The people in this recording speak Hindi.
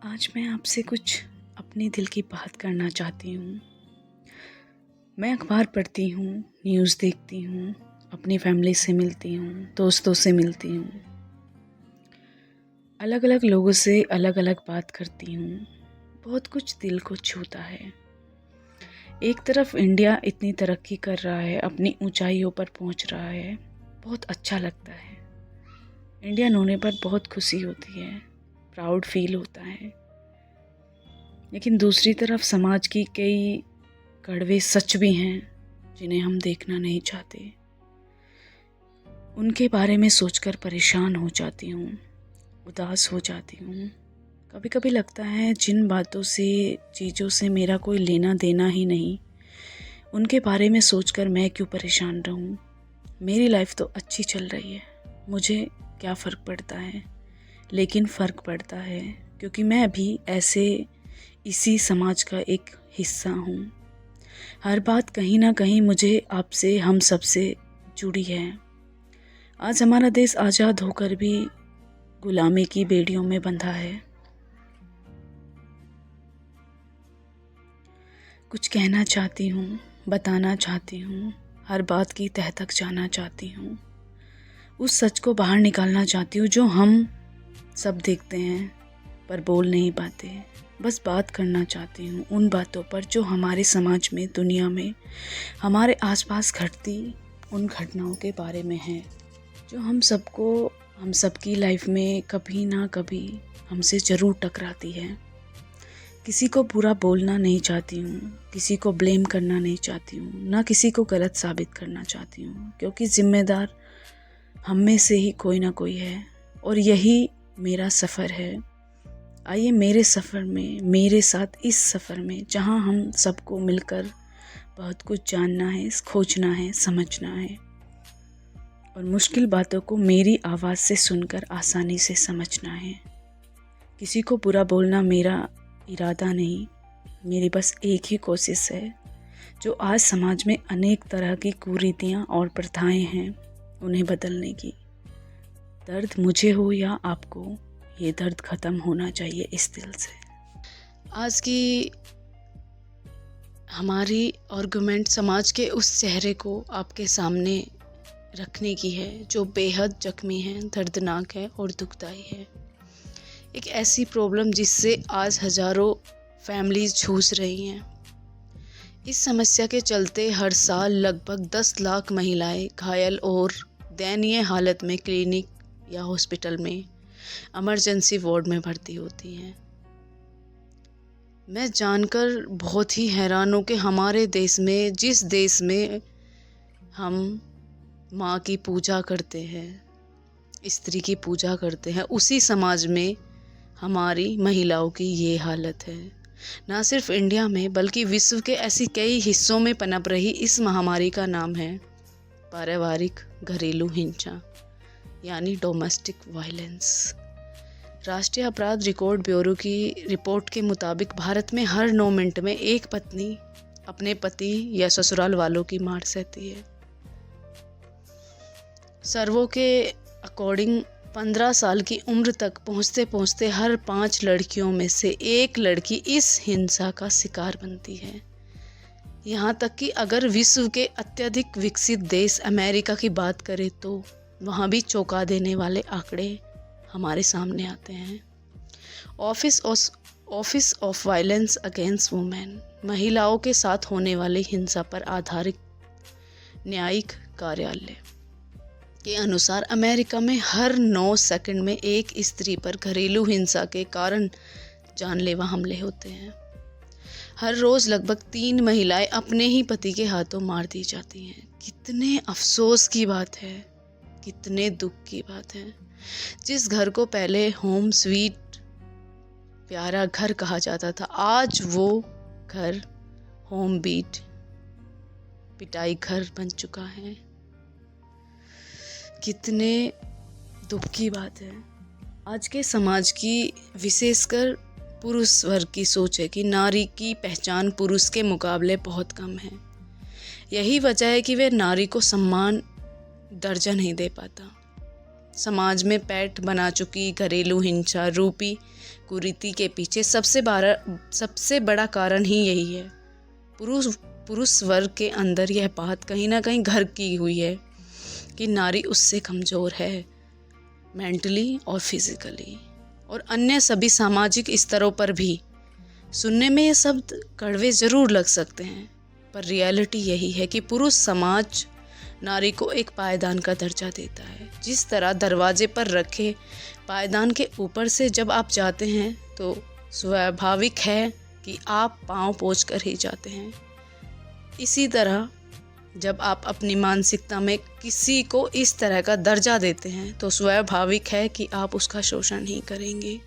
आज मैं आपसे कुछ अपने दिल की बात करना चाहती हूँ। मैं अखबार पढ़ती हूँ, न्यूज़ देखती हूँ, अपनी फैमिली से मिलती हूँ, दोस्तों से मिलती हूँ। अलग अलग लोगों से अलग अलग बात करती हूँ। बहुत कुछ दिल को छूता है। एक तरफ इंडिया इतनी तरक्की कर रहा है, अपनी ऊंचाइयों पर पहुँच रहा है, बहुत अच्छा लगता है। इंडियन होने पर बहुत खुशी होती है, प्राउड फील होता है। लेकिन दूसरी तरफ समाज की कई कड़वे सच भी हैं जिन्हें हम देखना नहीं चाहते। उनके बारे में सोचकर परेशान हो जाती हूँ, उदास हो जाती हूँ। कभी कभी लगता है जिन बातों से, चीज़ों से मेरा कोई लेना देना ही नहीं, उनके बारे में सोचकर मैं क्यों परेशान रहूँ। मेरी लाइफ तो अच्छी चल रही है, मुझे क्या फ़र्क पड़ता है। लेकिन फ़र्क पड़ता है क्योंकि मैं भी इसी समाज का एक हिस्सा हूँ। हर बात कहीं ना कहीं मुझे, आपसे, हम सब से जुड़ी है। आज हमारा देश आज़ाद होकर भी गुलामी की बेड़ियों में बंधा है। कुछ कहना चाहती हूँ, बताना चाहती हूँ, हर बात की तह तक जाना चाहती हूँ। उस सच को बाहर निकालना चाहती हूँ जो हम सब देखते हैं पर बोल नहीं पाते। बस बात करना चाहती हूँ उन बातों पर जो हमारे समाज में, दुनिया में, हमारे आसपास घटती उन घटनाओं के बारे में है, जो हम सबकी लाइफ में कभी ना कभी हमसे ज़रूर टकराती है। किसी को बुरा बोलना नहीं चाहती हूँ, किसी को ब्लेम करना नहीं चाहती हूँ, ना किसी को गलत साबित करना चाहती हूँ, क्योंकि जिम्मेदार हम में से ही कोई ना कोई है और यही मेरा सफ़र है। आइए मेरे सफ़र में, मेरे साथ इस सफ़र में, जहाँ हम सबको मिलकर बहुत कुछ जानना है, खोजना है, समझना है और मुश्किल बातों को मेरी आवाज़ से सुनकर आसानी से समझना है। किसी को बुरा बोलना मेरा इरादा नहीं, मेरी बस एक ही कोशिश है, जो आज समाज में अनेक तरह की कुरीतियाँ और प्रथाएं हैं, उन्हें बदलने की। दर्द मुझे हो या आपको, ये दर्द ख़त्म होना चाहिए इस दिल से। आज की हमारी आर्गुमेंट समाज के उस चेहरे को आपके सामने रखने की है जो बेहद जख्मी है, दर्दनाक है और दुखदाई है। एक ऐसी प्रॉब्लम जिससे आज हज़ारों फैमिलीज जूझ रही हैं। इस समस्या के चलते हर साल लगभग 10 लाख महिलाएं घायल और दयनीय हालत में क्लिनिक या हॉस्पिटल में इमरजेंसी वार्ड में भर्ती होती हैं। मैं जानकर बहुत ही हैरान हूँ कि हमारे देश में, जिस देश में हम माँ की पूजा करते हैं, स्त्री की पूजा करते हैं, उसी समाज में हमारी महिलाओं की ये हालत है। ना सिर्फ इंडिया में बल्कि विश्व के ऐसी कई हिस्सों में पनप रही इस महामारी का नाम है पारिवारिक घरेलू हिंसा, यानी डोमेस्टिक वायलेंस। राष्ट्रीय अपराध रिकॉर्ड ब्यूरो की रिपोर्ट के मुताबिक भारत में हर 9 मिनट में एक पत्नी अपने पति या ससुराल वालों की मार सहती है। सर्वों के अकॉर्डिंग 15 साल की उम्र तक पहुंचते पहुंचते हर 5 लड़कियों में से एक लड़की इस हिंसा का शिकार बनती है। यहाँ तक कि अगर विश्व के अत्यधिक विकसित देश अमेरिका की बात करें तो वहाँ भी चौंका देने वाले आंकड़े हमारे सामने आते हैं। Office of violence against women, महिलाओं के साथ होने वाली हिंसा पर आधारित न्यायिक कार्यालय के अनुसार अमेरिका में हर 9 सेकंड में एक स्त्री पर घरेलू हिंसा के कारण जानलेवा हमले होते हैं। हर रोज़ लगभग 3 महिलाएं अपने ही पति के हाथों मार दी जाती हैं। कितने अफसोस की बात है, कितने दुख की बात है। जिस घर को पहले होम स्वीट प्यारा घर कहा जाता था, आज वो घर होम बीट पिटाई घर बन चुका है। कितने दुख की बात है। आज के समाज की, विशेषकर पुरुष वर्ग की सोच है कि नारी की पहचान पुरुष के मुकाबले बहुत कम है। यही वजह है कि वे नारी को सम्मान, दर्जा नहीं दे पाता। समाज में पैठ बना चुकी घरेलू हिंसा रूपी कुरीति के पीछे सबसे बड़ा कारण ही यही है। पुरुष वर्ग के अंदर यह बात कहीं ना कहीं घर की हुई है कि नारी उससे कमज़ोर है, मेंटली और फिजिकली और अन्य सभी सामाजिक स्तरों पर भी। सुनने में ये शब्द कड़वे ज़रूर लग सकते हैं, पर रियलिटी यही है कि पुरुष समाज नारी को एक पायदान का दर्जा देता है। जिस तरह दरवाजे पर रखे पायदान के ऊपर से जब आप जाते हैं तो स्वाभाविक है कि आप पाँव पोंछ कर ही जाते हैं। इसी तरह जब आप अपनी मानसिकता में किसी को इस तरह का दर्जा देते हैं तो स्वाभाविक है कि आप उसका शोषण ही करेंगे।